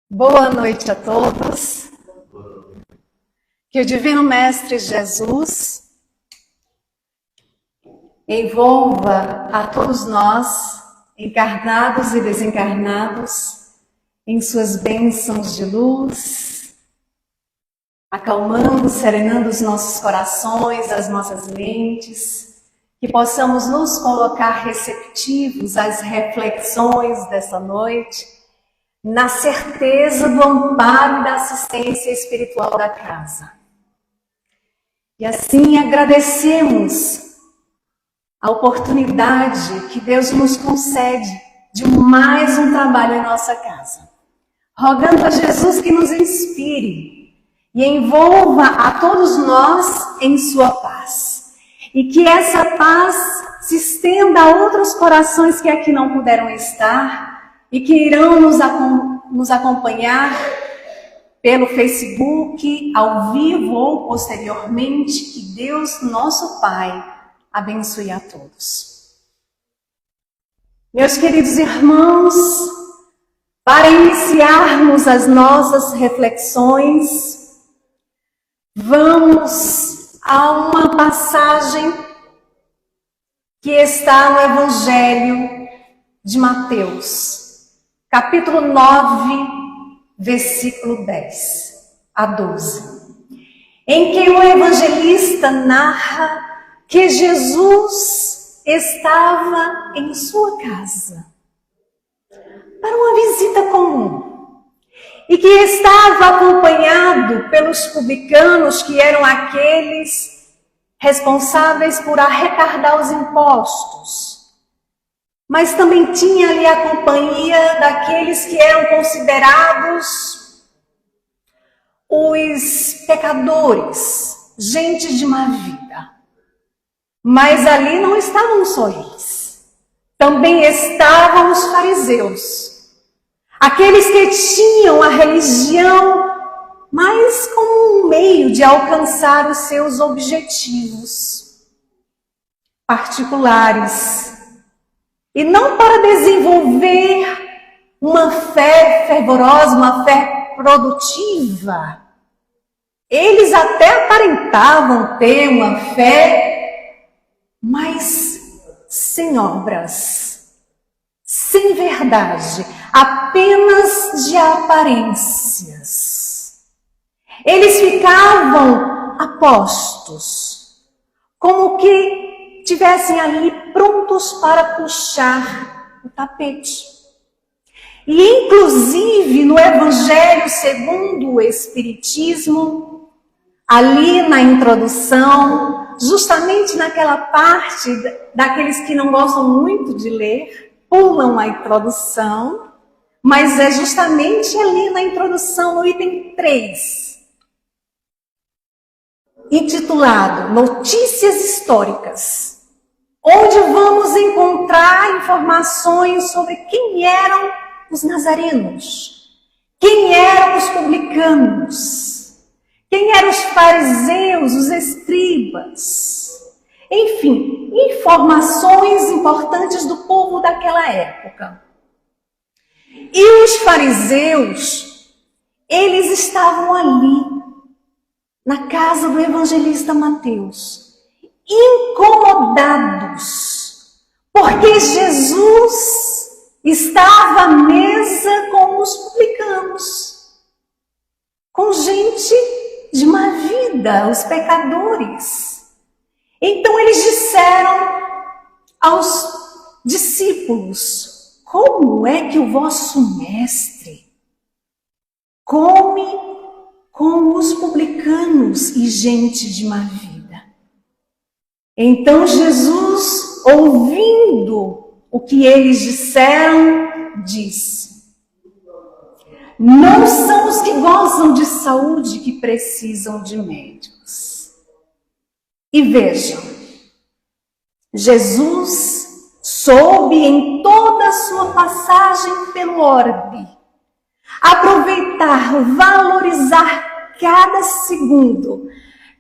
Boa noite a todos. Que o Divino Mestre Jesus envolva a todos nós, encarnados e desencarnados, em suas bênçãos de luz, acalmando, serenando os nossos corações, as nossas mentes, que possamos nos colocar receptivos às reflexões dessa noite, na certeza do amparo e da assistência espiritual da casa. E assim agradecemos a oportunidade que Deus nos concede de mais um trabalho em nossa casa, rogando a Jesus que nos inspire e envolva a todos nós em sua paz, e que essa paz se estenda a outros corações que aqui não puderam estar e que irão nos acompanhar pelo Facebook, ao vivo ou posteriormente. Que Deus, nosso Pai, abençoe a todos. Meus queridos irmãos, para iniciarmos as nossas reflexões, vamos a uma passagem que está no Evangelho de Mateus, capítulo 9, versículo 10 a 12, em que o evangelista narra que Jesus estava em sua casa para uma visita comum e que estava acompanhado pelos publicanos, que eram aqueles responsáveis por arrecadar os impostos. Mas também tinha ali a companhia daqueles que eram considerados os pecadores, gente de má vida. Mas ali não estavam só eles. Também estavam os fariseus, aqueles que tinham a religião mais como um meio de alcançar os seus objetivos particulares, e não para desenvolver uma fé fervorosa, uma fé produtiva. Eles até aparentavam ter uma fé, mas sem obras, sem verdade, apenas de aparências. Eles ficavam apostos, como que tivessem ali prontos para puxar o tapete. E inclusive no Evangelho segundo o Espiritismo, ali na introdução, justamente naquela parte daqueles que não gostam muito de ler, pulam a introdução, mas é justamente ali na introdução, no item 3, intitulado Notícias Históricas, onde vamos encontrar informações sobre quem eram os nazarenos, quem eram os publicanos, quem eram os fariseus, os escribas. Enfim, informações importantes do povo daquela época. E os fariseus, eles estavam ali, na casa do evangelista Mateus, incomodados, porque Jesus estava à mesa com os publicanos, com gente de má vida, os pecadores. Então eles disseram aos discípulos: como é que o vosso mestre come com os publicanos e gente de má vida? Então Jesus, ouvindo o que eles disseram, disse: não são os que gozam de saúde que precisam de médicos. E vejam, Jesus soube em toda a sua passagem pelo orbe aproveitar, valorizar cada segundo,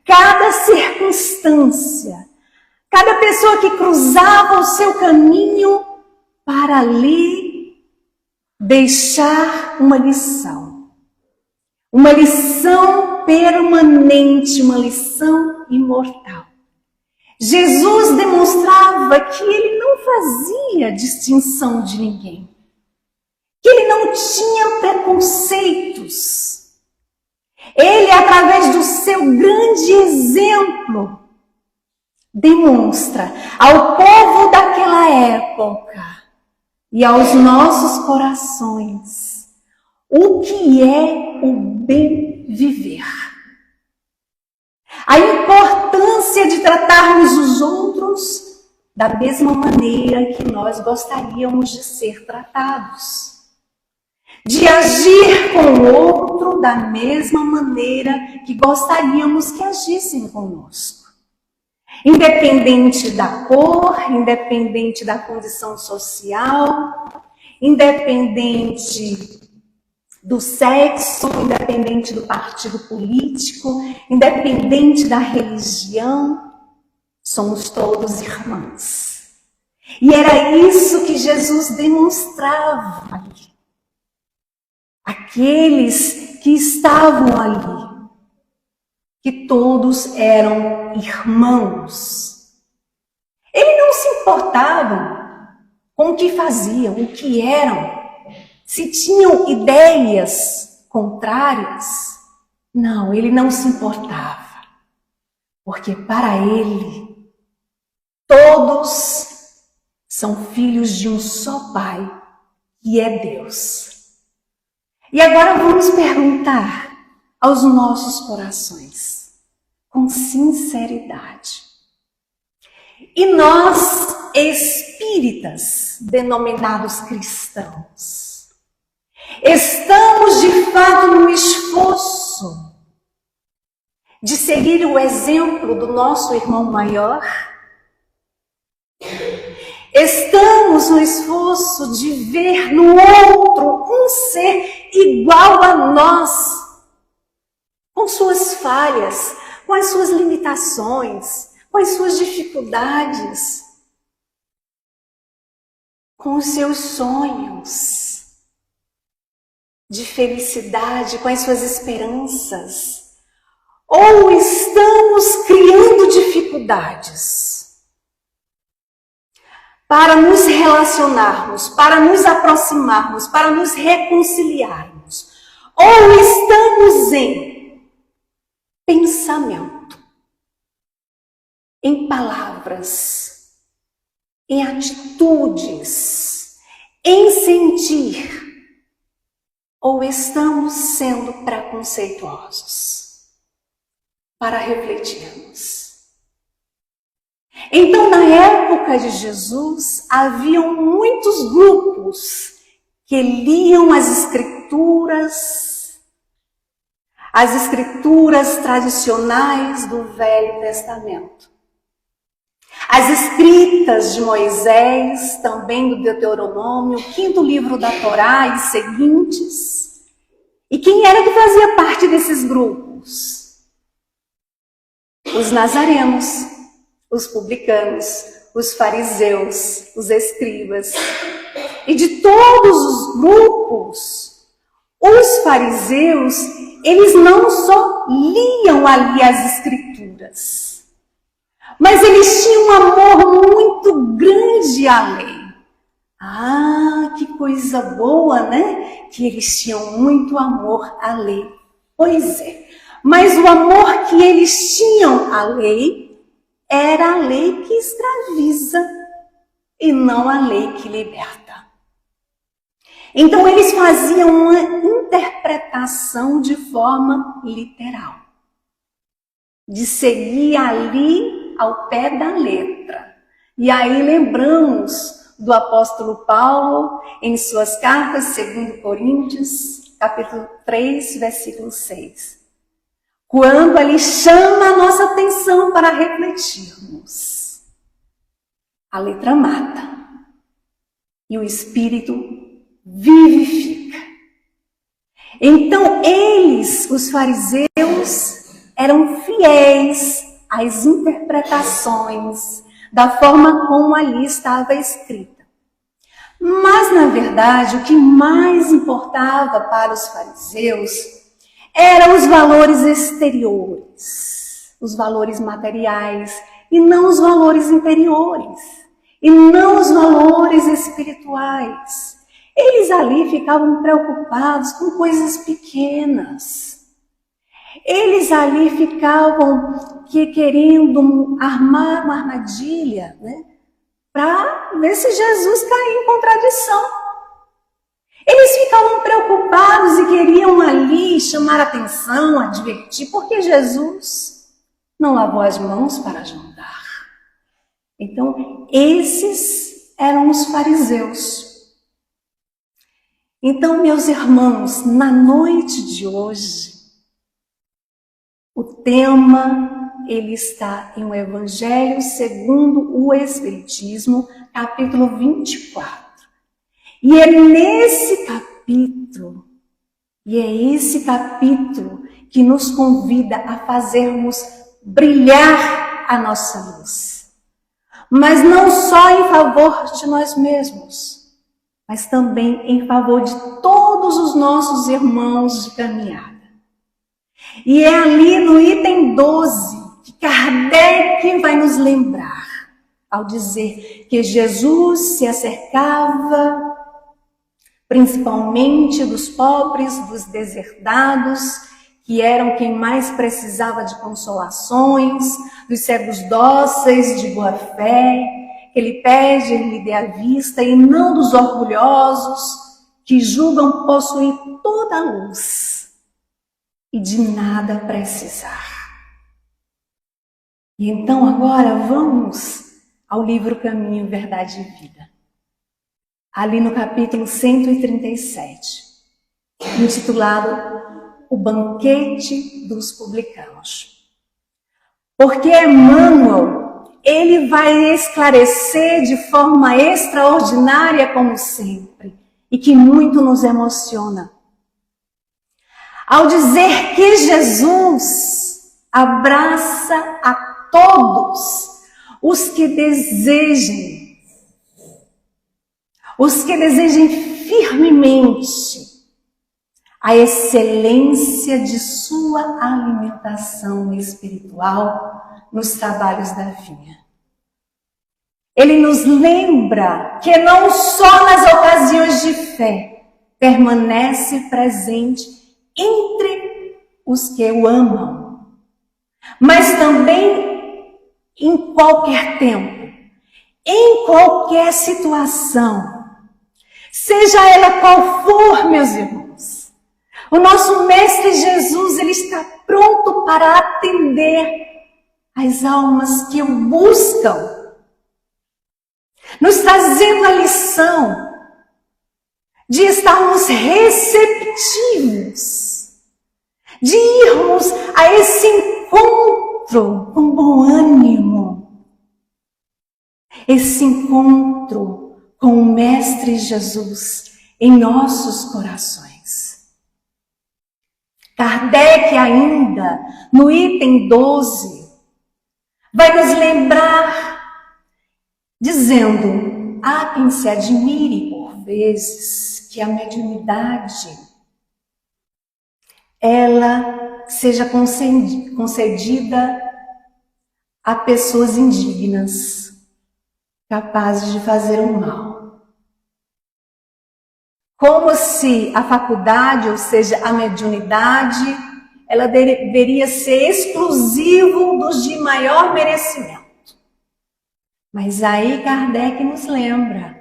cada circunstância, cada pessoa que cruzava o seu caminho para ali deixar uma lição. uma lição permanente, uma lição imortal. Jesus demonstrava que ele não fazia distinção de ninguém, que ele não tinha preconceitos. Ele, através do seu grande exemplo, demonstra ao povo daquela época e aos nossos corações o que é o bem viver. A importância de tratarmos os outros da mesma maneira que nós gostaríamos de ser tratados. De agir com o outro da mesma maneira que gostaríamos que agissem conosco. Independente da cor, independente da condição social, independente do sexo, independente do partido político, independente da religião, somos todos irmãos. E era isso que Jesus demonstrava ali. Aqueles que estavam ali, que todos eram irmãos. Ele não se importava com o que faziam, o que eram, se tinham ideias contrárias. Não, ele não se importava, porque para ele, todos são filhos de um só Pai, que é Deus. E agora vamos perguntar aos nossos corações, com sinceridade. E nós, espíritas, denominados cristãos, estamos de fato no esforço de seguir o exemplo do nosso irmão maior? Estamos no esforço de ver no outro um ser igual a nós, com suas falhas, com as suas limitações, com as suas dificuldades, com os seus sonhos de felicidade, com as suas esperanças? Ou estamos criando dificuldades para nos relacionarmos, para nos aproximarmos, para nos reconciliarmos? Ou estamos em pensamento, em palavras, em atitudes, em sentir? Ou estamos sendo preconceituosos? Para refletirmos. Então, na época de Jesus, haviam muitos grupos que liam as escrituras tradicionais do Velho Testamento. As escritas de Moisés, também do Deuteronômio, o 5º livro da Torá e seguintes. E quem era que fazia parte desses grupos? Os nazarenos, os publicanos, os fariseus, os escribas. E de todos os grupos, os fariseus, eles não só liam ali as escrituras, mas eles tinham um amor muito grande à lei. Ah, que coisa boa, né? Que eles tinham muito amor à lei. Pois é. Mas o amor que eles tinham à lei era a lei que escraviza e não a lei que liberta. Então eles faziam uma interpretação de forma literal, de seguir ali ao pé da letra. E aí lembramos do apóstolo Paulo em suas cartas, 2 Coríntios, capítulo 3, versículo 6. Quando ele chama a nossa atenção para refletirmos. A letra mata e o Espírito vivifica. Então eles, os fariseus, eram fiéis às interpretações da forma como ali estava escrita. Mas, na verdade, o que mais importava para os fariseus eram os valores exteriores, os valores materiais, e não os valores interiores, e não os valores espirituais. Eles ali ficavam preocupados com coisas pequenas. Eles ali ficavam querendo armar uma armadilha, né, para ver se Jesus caía em contradição. Eles ficavam preocupados e queriam ali chamar atenção, advertir, porque Jesus não lavou as mãos para jantar. Então, esses eram os fariseus. Então, meus irmãos, na noite de hoje, o tema, ele está em o Evangelho segundo o Espiritismo, capítulo 24. E é nesse capítulo, que nos convida a fazermos brilhar a nossa luz. Mas não só em favor de nós mesmos, mas também em favor de todos os nossos irmãos de caminhada. E é ali no item 12 que Kardec vai nos lembrar, ao dizer que Jesus se acercava principalmente dos pobres, dos deserdados, que eram quem mais precisava de consolações, dos cegos dóceis, de boa fé, que ele pede, ele lhe dê a vista, e não dos orgulhosos, que julgam possuir toda a luz e de nada precisar. E então agora vamos ao livro Caminho, Verdade e Vida. Ali no capítulo 137, intitulado O Banquete dos Publicanos. Porque Emmanuel, ele vai esclarecer de forma extraordinária, como sempre, e que muito nos emociona. Ao dizer que Jesus abraça a todos os que desejem firmemente a excelência de sua alimentação espiritual nos trabalhos da vinha. Ele nos lembra que não só nas ocasiões de fé permanece presente entre os que o amam, mas também em qualquer tempo, em qualquer situação, seja ela qual for, meus irmãos. O nosso Mestre Jesus, ele está pronto para atender as almas que o buscam, nos trazendo a lição de estarmos receptivos, de irmos a esse encontro com bom ânimo, esse encontro com o Mestre Jesus em nossos corações. Kardec ainda, no item 12, vai nos lembrar, dizendo: há quem se admire por vezes que a mediunidade ela seja concedida a pessoas indignas, capazes de fazer o mal. Como se a faculdade, ou seja, a mediunidade, ela deveria ser exclusivo dos de maior merecimento. Mas aí Kardec nos lembra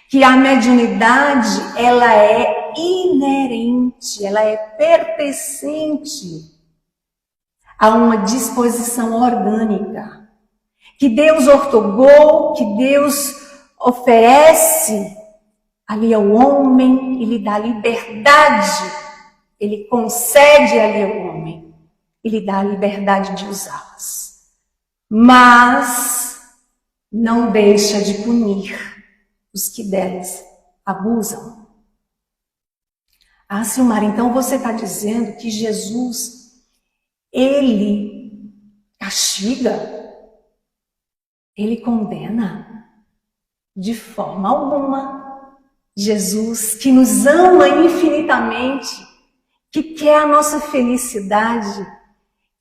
que a mediunidade, ela é inerente, ela é pertencente a uma disposição orgânica que Deus outorgou, que Deus oferece ali ao homem, ele dá liberdade, ele concede ali ao homem, ele dá a liberdade de usá-las. Mas não deixa de punir os que delas abusam. Ah, Silmar, então você está dizendo que Jesus, ele castiga? Ele condena? De forma alguma. Jesus, que nos ama infinitamente, que quer a nossa felicidade,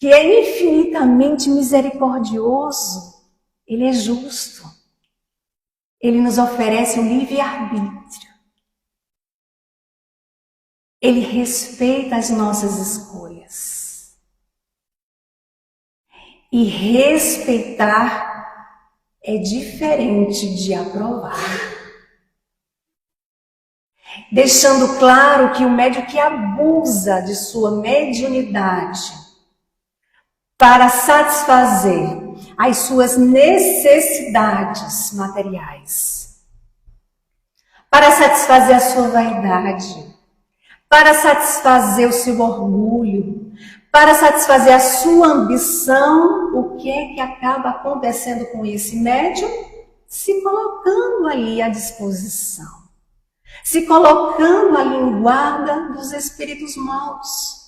que é infinitamente misericordioso, Ele é justo. Ele nos oferece um livre-arbítrio. Ele respeita as nossas escolhas. E respeitar é diferente de aprovar. Deixando claro que o médium que abusa de sua mediunidade para satisfazer as suas necessidades materiais, para satisfazer a sua vaidade, para satisfazer o seu orgulho, para satisfazer a sua ambição, o que é que acaba acontecendo com esse médium? Se colocando ali à disposição, se colocando ali em guarda dos espíritos maus,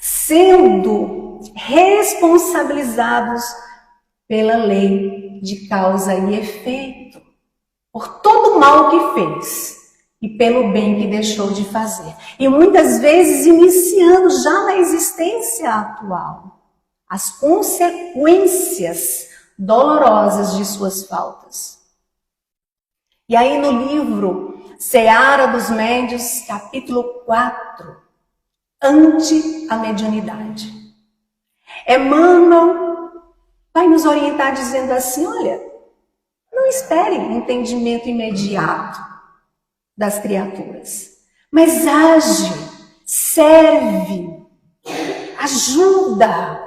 sendo responsabilizados pela lei de causa e efeito, por todo o mal que fez e pelo bem que deixou de fazer. E muitas vezes iniciando já na existência atual as consequências dolorosas de suas faltas. E aí no livro Seara dos Médiuns, capítulo 4, Ante a mediunidade, Emmanuel vai nos orientar dizendo assim, olha, não espere entendimento imediato das criaturas, mas age, serve, ajuda,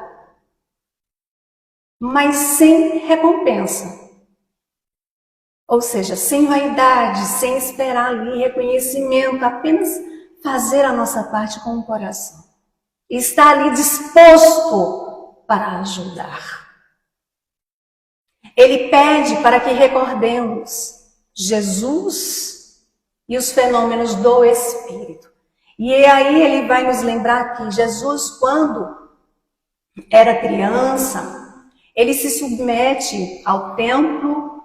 mas sem recompensa. Ou seja, sem vaidade, sem esperar ali reconhecimento, apenas fazer a nossa parte com o coração. Está ali disposto para ajudar. Ele pede para que recordemos Jesus e os fenômenos do Espírito. E aí ele vai nos lembrar que Jesus, quando era criança, ele se submete ao templo,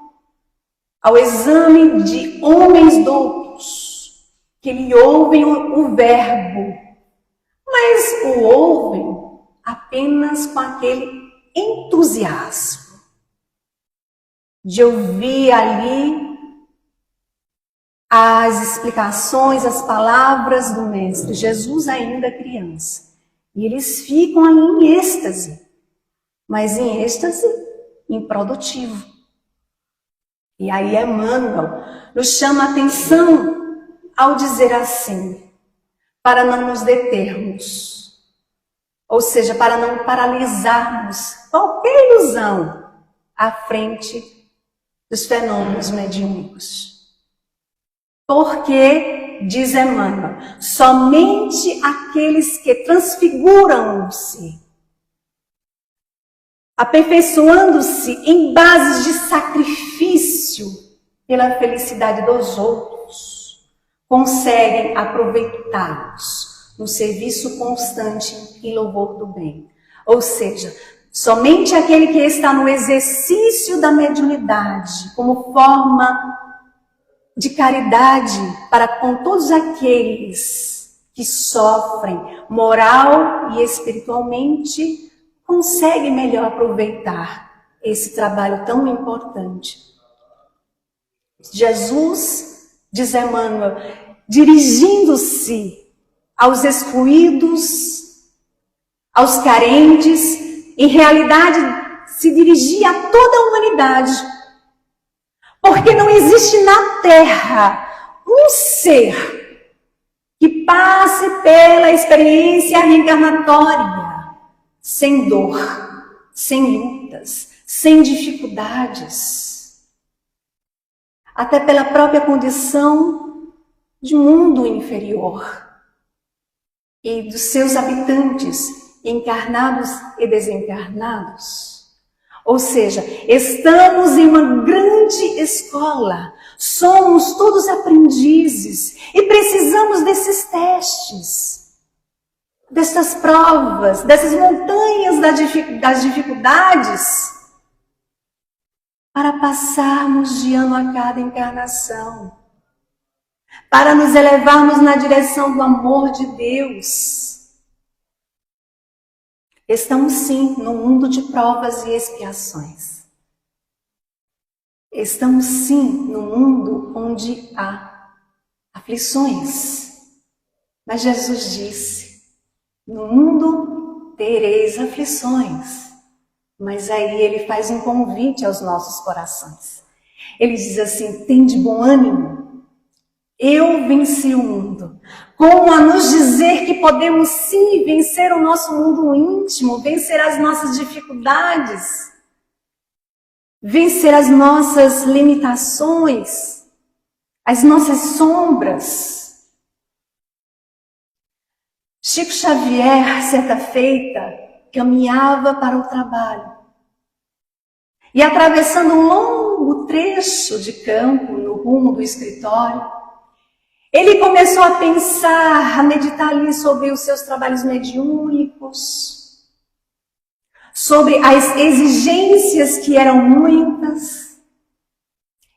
ao exame de homens doutos, que lhe ouvem o verbo, mas o ouvem apenas com aquele entusiasmo de ouvir ali as explicações, as palavras do Mestre, Jesus ainda criança. E eles ficam ali em êxtase, mas em êxtase improdutivo. E aí Emmanuel nos chama a atenção ao dizer assim, para não nos determos, ou seja, para não paralisarmos qualquer ilusão à frente dos fenômenos mediúnicos. Porque, diz Emmanuel, somente aqueles que transfiguram-se, aperfeiçoando-se em bases de sacrifício pela felicidade dos outros, conseguem aproveitá-los no serviço constante em louvor do bem. Ou seja, somente aquele que está no exercício da mediunidade como forma de caridade para com todos aqueles que sofrem moral e espiritualmente, consegue melhor aproveitar esse trabalho tão importante. Jesus, diz Emmanuel, dirigindo-se aos excluídos, aos carentes, em realidade se dirigia a toda a humanidade. Porque não existe na Terra um ser que passe pela experiência reencarnatória sem dor, sem lutas, sem dificuldades. Até pela própria condição de mundo inferior e dos seus habitantes, encarnados e desencarnados. Ou seja, estamos em uma grande escola, somos todos aprendizes e precisamos desses testes, dessas provas, dessas montanhas das dificuldades, para passarmos de ano a cada encarnação. para nos elevarmos na direção do amor de Deus. Estamos sim no mundo de provas e expiações. Estamos sim no mundo onde há aflições. Mas Jesus disse, no mundo tereis aflições. Mas aí ele faz um convite aos nossos corações. Ele diz assim, tende bom ânimo, eu venci o mundo. Como a nos dizer que podemos sim vencer o nosso mundo íntimo, vencer as nossas dificuldades, vencer as nossas limitações, as nossas sombras. Chico Xavier, certa feita, caminhava para o trabalho. E atravessando um longo trecho de campo no rumo do escritório, ele começou a pensar, a meditar ali sobre os seus trabalhos mediúnicos, sobre as exigências que eram muitas.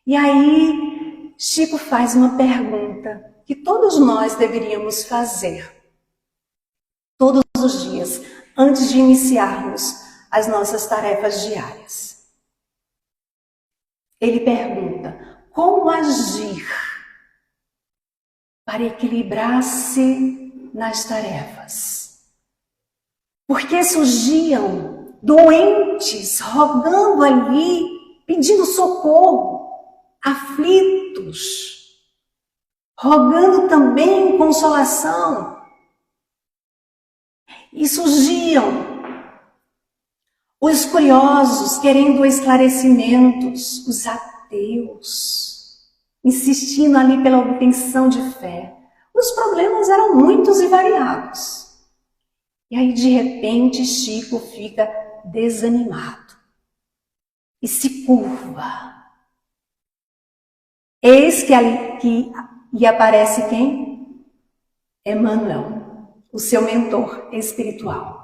E aí, Chico faz uma pergunta que todos nós deveríamos fazer, todos os dias, antes de iniciarmos as nossas tarefas diárias. Ele pergunta, como agir para equilibrar-se nas tarefas? Porque surgiam doentes, rogando ali, pedindo socorro, aflitos, rogando também consolação. E surgiam os curiosos querendo esclarecimentos, os ateus, insistindo ali pela obtenção de fé. Os problemas eram muitos e variados. E aí, de repente, Chico fica desanimado e se curva. Eis que ali e aparece quem? Emmanuel, o seu mentor espiritual.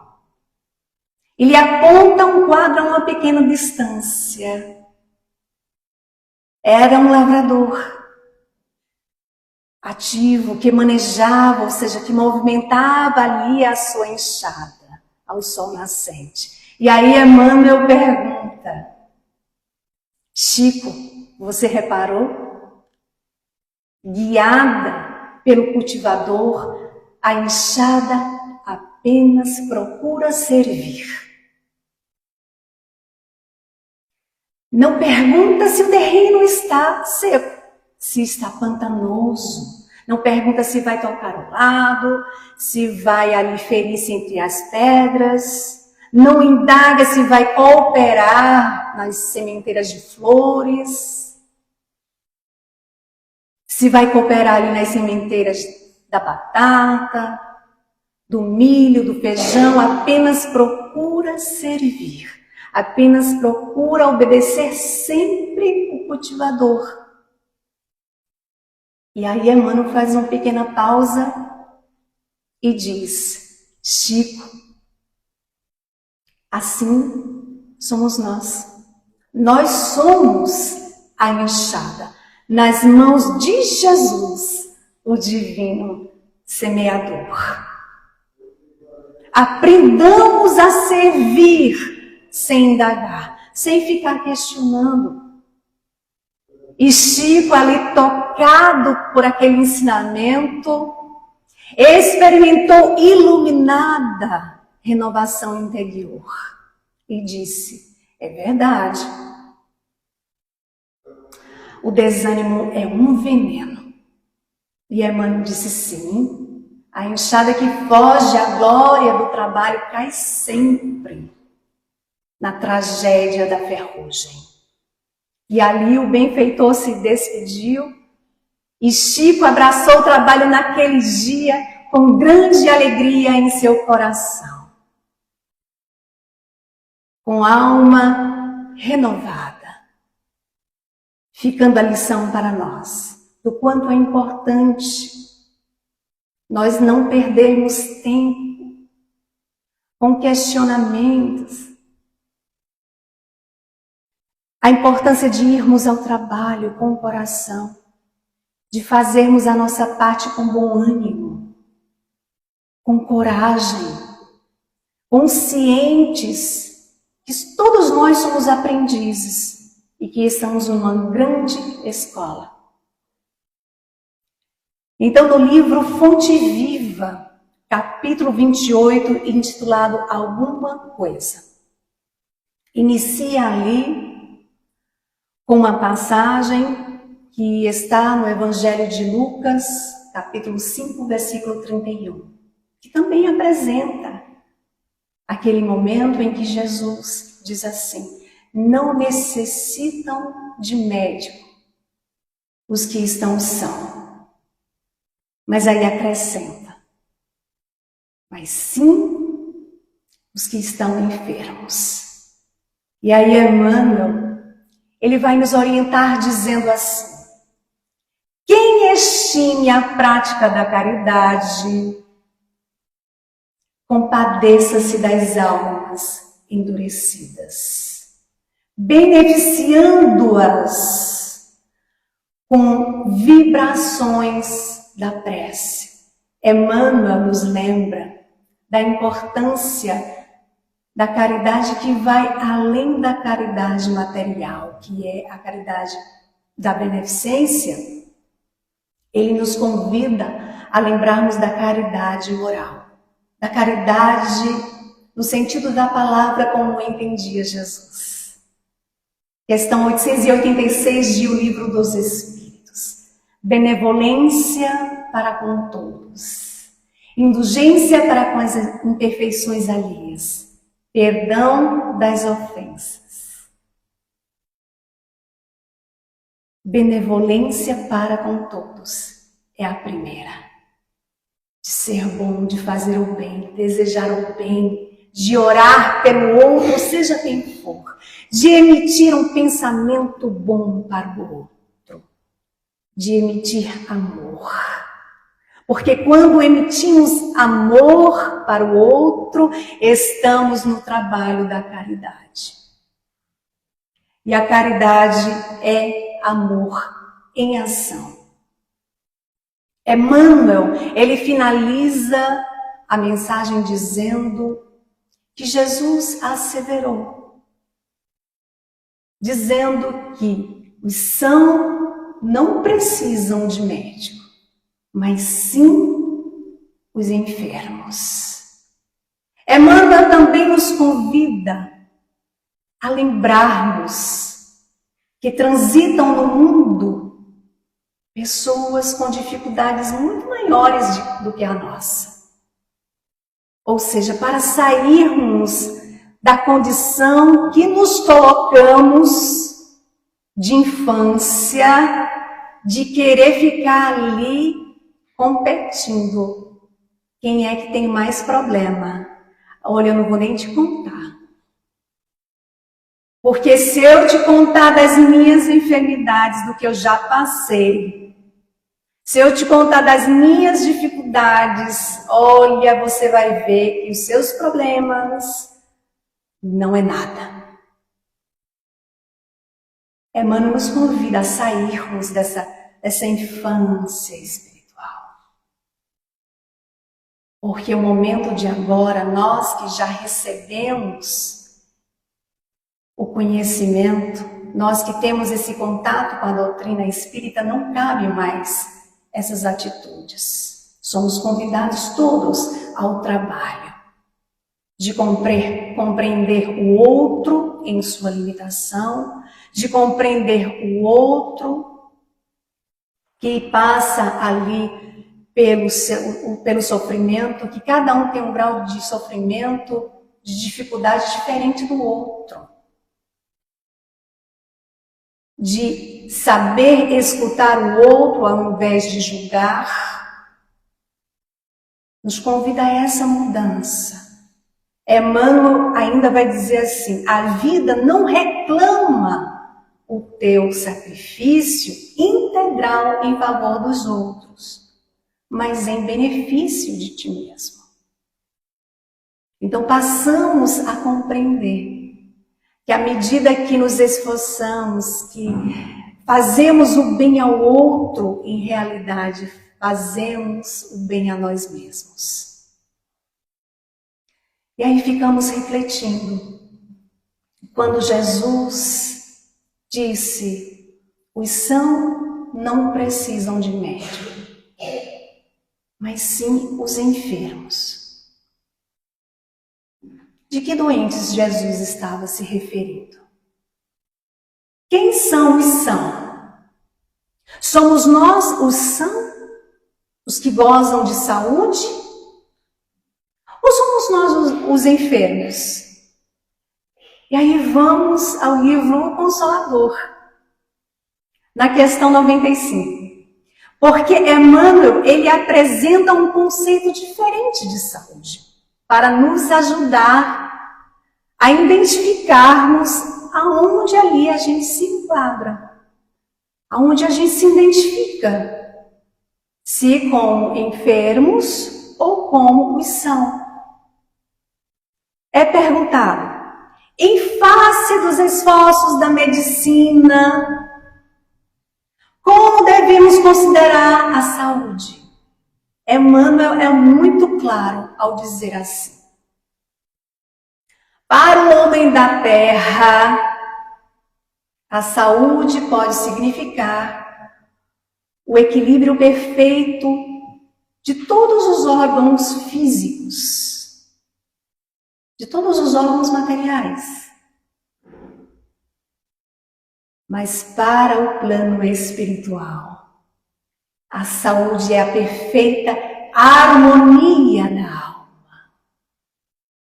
Ele aponta um quadro a uma pequena distância. Era um lavrador ativo, que manejava, ou seja, que movimentava ali a sua enxada ao sol nascente. E aí Emmanuel pergunta, Chico, você reparou? Guiada pelo cultivador, a enxada apenas procura servir. Não pergunta se o terreno está seco, se está pantanoso. Não pergunta se vai tocar o lado, se vai ali ferir-se entre as pedras. Não indaga se vai cooperar nas sementeiras de flores. Se vai cooperar ali nas sementeiras da batata, do milho, do feijão. Apenas procura servir. Apenas procura obedecer sempre o cultivador. E aí Emmanuel faz uma pequena pausa e diz, Chico, assim somos nós. Nós somos a enxada nas mãos de Jesus, o divino semeador. Aprendamos a servir sem indagar, sem ficar questionando. E Chico, ali tocado por aquele ensinamento, experimentou iluminada renovação interior. E disse, é verdade, o desânimo é um veneno. E Emmanuel disse sim, a enxada que foge à glória do trabalho cai sempre na tragédia da ferrugem. E ali o benfeitor se despediu e Chico abraçou o trabalho naquele dia com grande alegria em seu coração. Com alma renovada, ficando a lição para nós do quanto é importante nós não perdermos tempo com questionamentos. A importância de irmos ao trabalho com o coração, de fazermos a nossa parte com bom ânimo, com coragem, conscientes que todos nós somos aprendizes e que estamos numa grande escola. Então, no livro Fonte Viva, capítulo 28, intitulado Alguma Coisa, inicia ali com uma passagem que está no Evangelho de Lucas, capítulo 5, versículo 31, que também apresenta aquele momento em que Jesus diz assim: não necessitam de médico os que estão são. Mas aí acrescenta: mas sim os que estão enfermos. E aí Emmanuel, ele vai nos orientar dizendo assim: quem estime a prática da caridade, compadeça-se das almas endurecidas, beneficiando-as com vibrações da prece. Emmanuel nos lembra da importância da caridade que vai além da caridade material, que é a caridade da beneficência. Ele nos convida a lembrarmos da caridade moral, da caridade no sentido da palavra como entendia Jesus. Questão 886 de O Livro dos Espíritos. Benevolência para com todos, indulgência para com as imperfeições alheias, perdão das ofensas. Benevolência para com todos é a primeira. De ser bom, de fazer o bem, desejar o bem, de orar pelo outro, seja quem for, de emitir um pensamento bom para o outro, de emitir amor. Porque quando emitimos amor para o outro, estamos no trabalho da caridade. E a caridade é amor em ação. Emmanuel, ele finaliza a mensagem dizendo que Jesus asseverou, dizendo que os sãos não precisam de médico, mas sim os enfermos. Emmanuel também nos convida a lembrarmos que transitam no mundo pessoas com dificuldades muito maiores do que a nossa. Ou seja, para sairmos da condição que nos colocamos de infância, de querer ficar ali competindo. Quem é que tem mais problema? Olha, eu não vou nem te contar. Porque se eu te contar das minhas enfermidades, do que eu já passei, se eu te contar das minhas dificuldades, olha, você vai ver que os seus problemas não é nada. Emmanuel nos convida a sairmos dessa infância espiritual. Porque o momento de agora, nós que já recebemos o conhecimento, nós que temos esse contato com a doutrina espírita, não cabe mais essas atitudes. Somos convidados todos ao trabalho de compreender o outro em sua limitação, de compreender o outro que passa ali pelo sofrimento, que cada um tem um grau de sofrimento, de dificuldade diferente do outro. De saber escutar o outro ao invés de julgar, nos convida a essa mudança. Emmanuel ainda vai dizer assim: a vida não reclama o teu sacrifício integral em favor dos outros, mas em benefício de ti mesmo. Então passamos a compreender que à medida que nos esforçamos, que fazemos o bem ao outro, em realidade, fazemos o bem a nós mesmos. E aí ficamos refletindo. Quando Jesus disse, os sãos não precisam de médico, mas sim os enfermos. De que doentes Jesus estava se referindo? Quem são os sãos? Somos nós os sãos? Os que gozam de saúde? Ou somos nós os enfermos? E aí vamos ao livro Consolador, na questão 95. Porque Emmanuel, ele apresenta um conceito diferente de saúde, para nos ajudar a identificarmos aonde ali a gente se enquadra, aonde a gente se identifica, se como enfermos ou como os sãos. É perguntado, em face dos esforços da medicina, como devemos considerar a saúde? Emmanuel é muito claro ao dizer assim. Para o homem da terra, a saúde pode significar o equilíbrio perfeito de todos os órgãos físicos, de todos os órgãos materiais. Mas para o plano espiritual, a saúde é a perfeita harmonia da alma.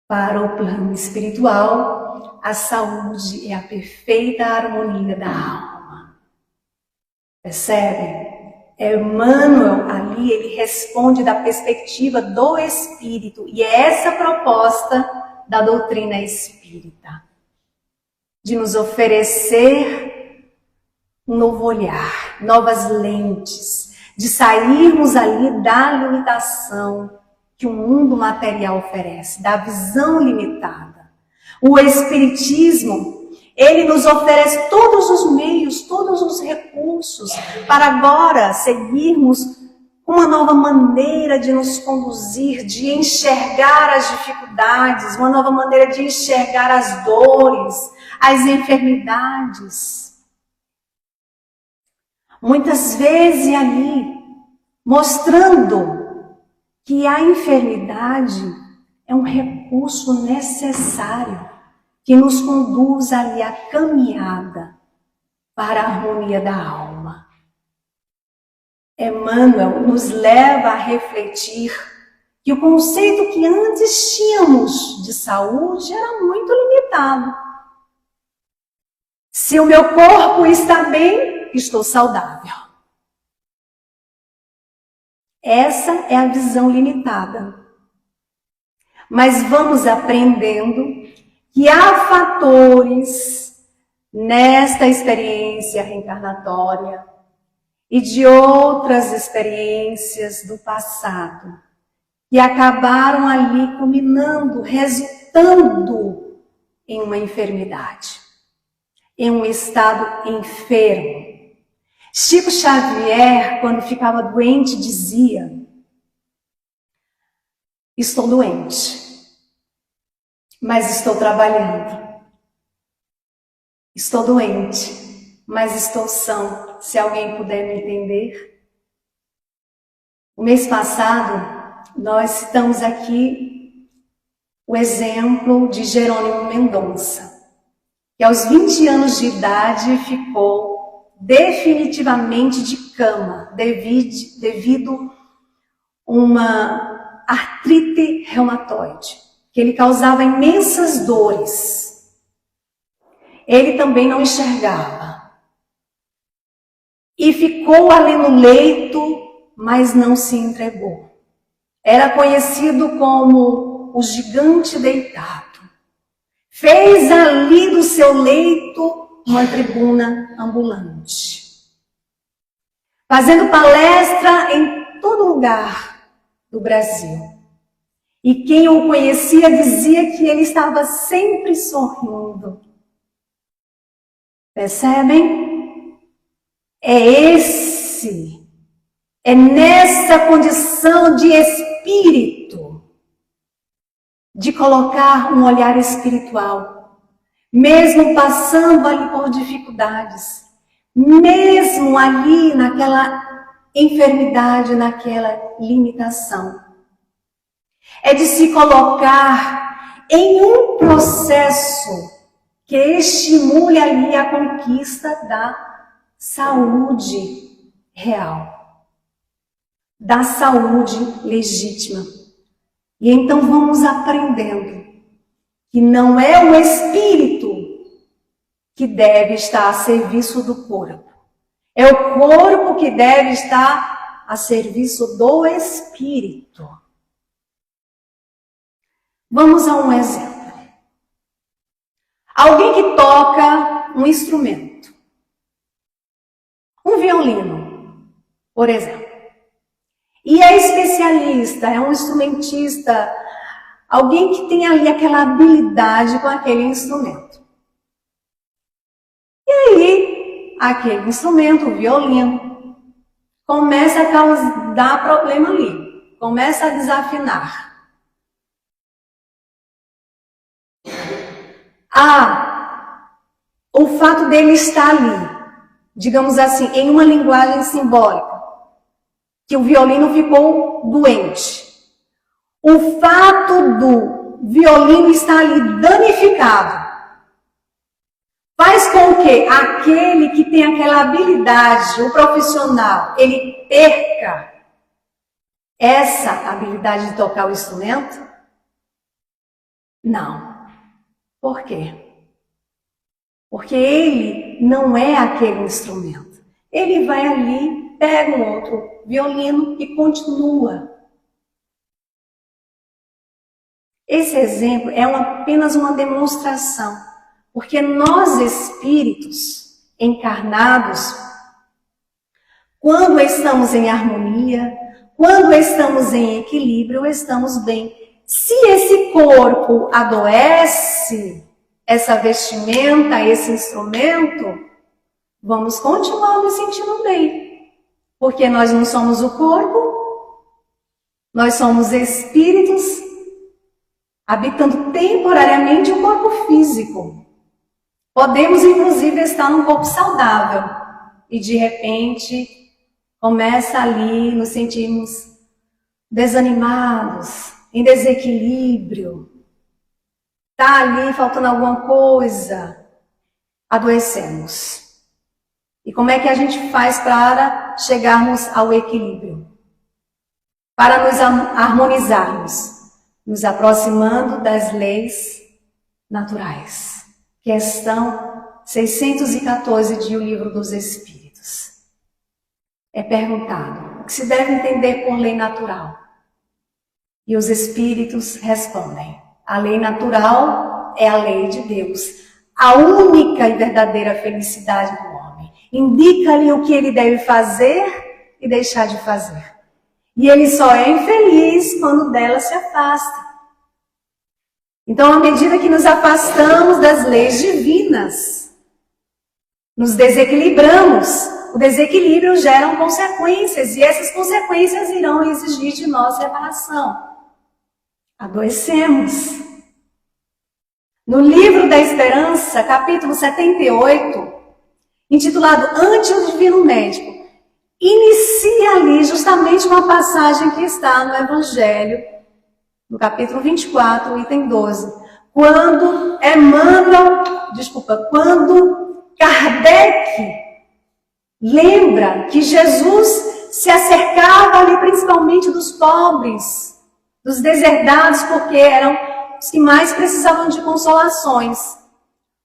Para o plano espiritual, a saúde é a perfeita harmonia da alma. Percebe? Emmanuel ali, ele responde da perspectiva do espírito. E é essa a proposta da doutrina espírita. De nos oferecer um novo olhar, novas lentes, de sairmos ali da limitação que o mundo material oferece, da visão limitada. O Espiritismo, ele nos oferece todos os meios, todos os recursos, para agora seguirmos uma nova maneira de nos conduzir, de enxergar as dificuldades, uma nova maneira de enxergar as dores, as enfermidades. Muitas vezes ali, mostrando que a enfermidade é um recurso necessário que nos conduz ali à caminhada para a harmonia da alma. Emmanuel nos leva a refletir que o conceito que antes tínhamos de saúde era muito limitado. Se o meu corpo está bem, estou saudável. Essa é a visão limitada. Mas vamos aprendendo que há fatores nesta experiência reencarnatória e de outras experiências do passado que acabaram ali culminando, resultando em uma enfermidade, em um estado enfermo. Chico Xavier, quando ficava doente, dizia: estou doente, mas estou trabalhando. Estou doente, mas estou são. Se alguém puder me entender. O mês passado, nós citamos aqui o exemplo de Jerônimo Mendonça, que aos 20 anos de idade ficou definitivamente de cama, devido a uma artrite reumatoide, que ele causava imensas dores. Ele também não enxergava. E ficou ali no leito, mas não se entregou. Era conhecido como o gigante deitado. Fez ali do seu leito uma tribuna ambulante, fazendo palestra em todo lugar do Brasil. E quem o conhecia dizia que ele estava sempre sorrindo. Percebem? é nessa condição de espírito, de colocar um olhar espiritual, mesmo passando ali por dificuldades, mesmo ali naquela enfermidade, naquela limitação. É de se colocar em um processo que estimule ali a conquista da saúde real, da saúde legítima. E então vamos aprendendo que não é o espírito que deve estar a serviço do corpo. É o corpo que deve estar a serviço do espírito. Vamos a um exemplo. Alguém que toca um instrumento. Um violino, por exemplo. E é especialista, é um instrumentista, alguém que tem ali aquela habilidade com aquele instrumento. E aí, aquele instrumento, o violino, começa a dar problema ali, começa a desafinar. O fato dele estar ali, digamos assim, em uma linguagem simbólica, que o violino ficou doente. O fato do violino estar ali danificado faz com que aquele que tem aquela habilidade, o profissional, ele perca essa habilidade de tocar o instrumento? Não. Por quê? Porque ele não é aquele instrumento. Ele vai ali, pega um outro violino e continua. Esse exemplo é apenas uma demonstração, porque nós espíritos encarnados, quando estamos em harmonia, quando estamos em equilíbrio, estamos bem. Se esse corpo adoece, essa vestimenta, esse instrumento, vamos continuar nos sentindo bem. Porque nós não somos o corpo, nós somos espíritos, habitando temporariamente o corpo físico. Podemos, inclusive, estar num corpo saudável e, de repente, começa ali, nos sentimos desanimados, em desequilíbrio. Está ali faltando alguma coisa, adoecemos. E como é que a gente faz para chegarmos ao equilíbrio? Para nos harmonizarmos, nos aproximando das leis naturais. Questão 614 de O Livro dos Espíritos. É perguntado, o que se deve entender por lei natural? E os espíritos respondem, a lei natural é a lei de Deus, a única e verdadeira felicidade do homem. Indica-lhe o que ele deve fazer e deixar de fazer. E ele só é infeliz quando dela se afasta. Então, à medida que nos afastamos das leis divinas, nos desequilibramos. O desequilíbrio gera consequências e essas consequências irão exigir de nós reparação. Adoecemos. No Livro da Esperança, capítulo 78, intitulado Ante o Divino Médico, inicia ali justamente uma passagem que está no Evangelho, no capítulo 24, item 12, quando Kardec lembra que Jesus se acercava ali principalmente dos pobres, dos deserdados, porque eram os que mais precisavam de consolações,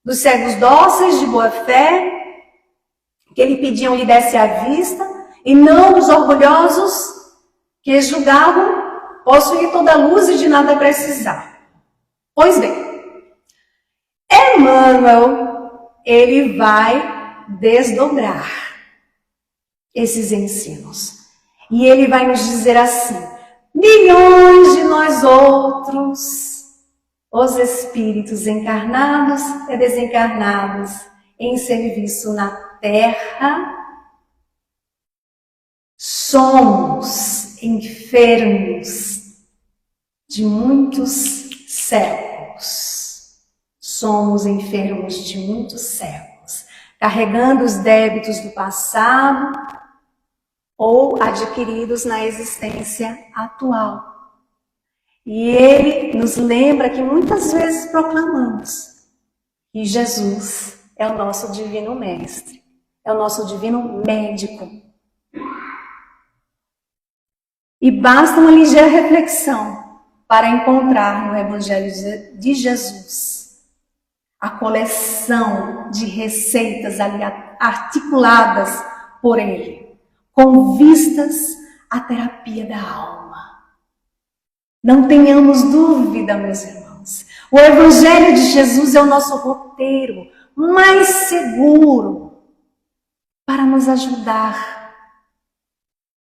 dos cegos dóceis de boa fé, que ele pediam lhe desse à vista, e não dos orgulhosos que julgavam possuir toda a luz e de nada precisar. Pois bem, Emmanuel, ele vai desdobrar esses ensinos. E ele vai nos dizer assim, milhões de nós outros, os espíritos encarnados e desencarnados, em serviço na terra, Somos enfermos de muitos séculos. Somos enfermos de muitos séculos, carregando os débitos do passado ou adquiridos na existência atual. E ele nos lembra que muitas vezes proclamamos que Jesus é o nosso divino mestre, é o nosso divino médico. E basta uma ligeira reflexão para encontrar no Evangelho de Jesus a coleção de receitas articuladas por ele, com vistas à terapia da alma. Não tenhamos dúvida, meus irmãos. O Evangelho de Jesus é o nosso roteiro mais seguro para nos ajudar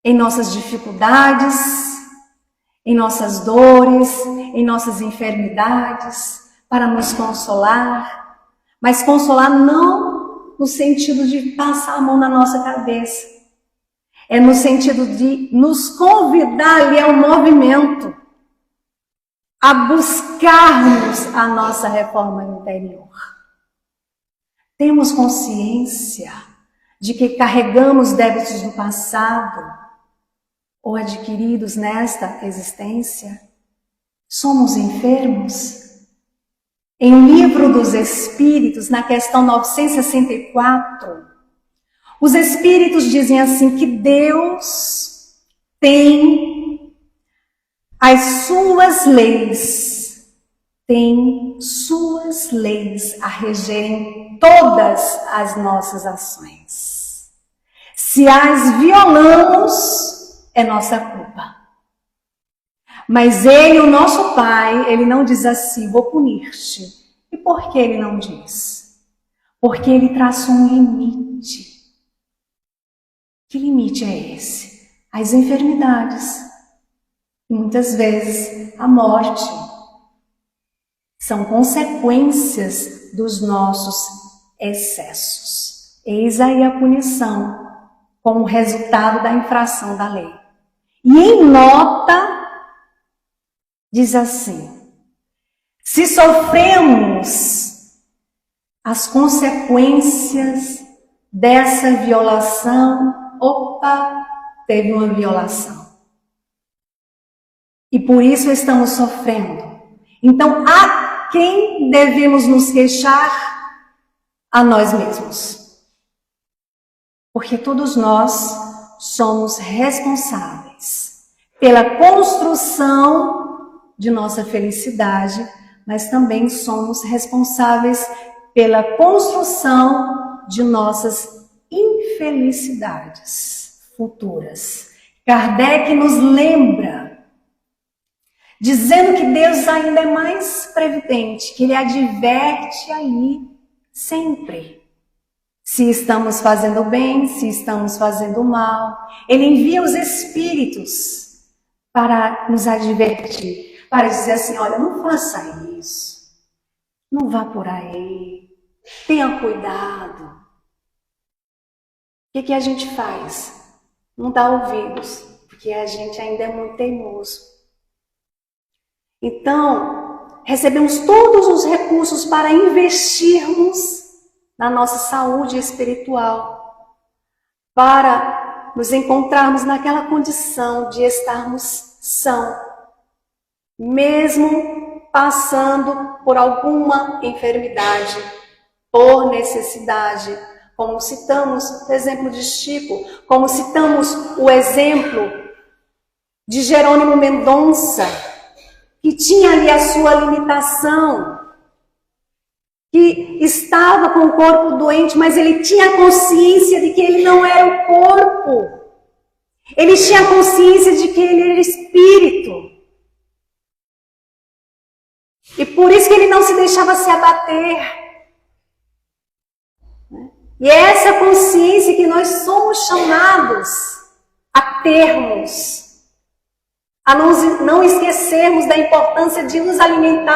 em nossas dificuldades, em nossas dores, em nossas enfermidades, para nos consolar, mas consolar não no sentido de passar a mão na nossa cabeça, é no sentido de nos convidar ali ao movimento, a buscarmos a nossa reforma interior. Temos consciência de que carregamos débitos do passado ou adquiridos nesta existência? Somos enfermos? Em O Livro dos Espíritos, na questão 964, os Espíritos dizem assim que Deus tem as suas leis, tem suas leis a regerem todas as nossas ações. Se as violamos, é nossa culpa. Mas ele, o nosso Pai, ele não diz assim, vou punir-te. E por que ele não diz? Porque ele traça um limite. Que limite é esse? As enfermidades. E muitas vezes a morte. São consequências dos nossos excessos. Eis aí a punição, como resultado da infração da lei. E em nota, diz assim, se sofremos as consequências dessa violação, opa, teve uma violação. E por isso estamos sofrendo. Então, a quem devemos nos queixar? A nós mesmos. Porque todos nós somos responsáveis pela construção de nossa felicidade, mas também somos responsáveis pela construção de nossas infelicidades futuras. Kardec nos lembra, dizendo que Deus ainda é mais previdente, que Ele adverte aí sempre. Se estamos fazendo bem, se estamos fazendo mal. Ele envia os espíritos para nos advertir, para dizer assim, olha, não faça isso, não vá por aí, tenha cuidado. O que a gente faz? Não dá ouvidos, porque a gente ainda é muito teimoso. Então, recebemos todos os recursos para investirmos na nossa saúde espiritual, para nos encontrarmos naquela condição de estarmos sãos, mesmo passando por alguma enfermidade, por necessidade, como citamos o exemplo de Chico, como citamos o exemplo de Jerônimo Mendonça, que tinha ali a sua limitação, que estava com o corpo doente, mas ele tinha consciência de que ele não era o corpo. Ele tinha consciência de que ele era espírito. E por isso que ele não se deixava se abater. E é essa consciência que nós somos chamados a termos, a não esquecermos da importância de nos alimentar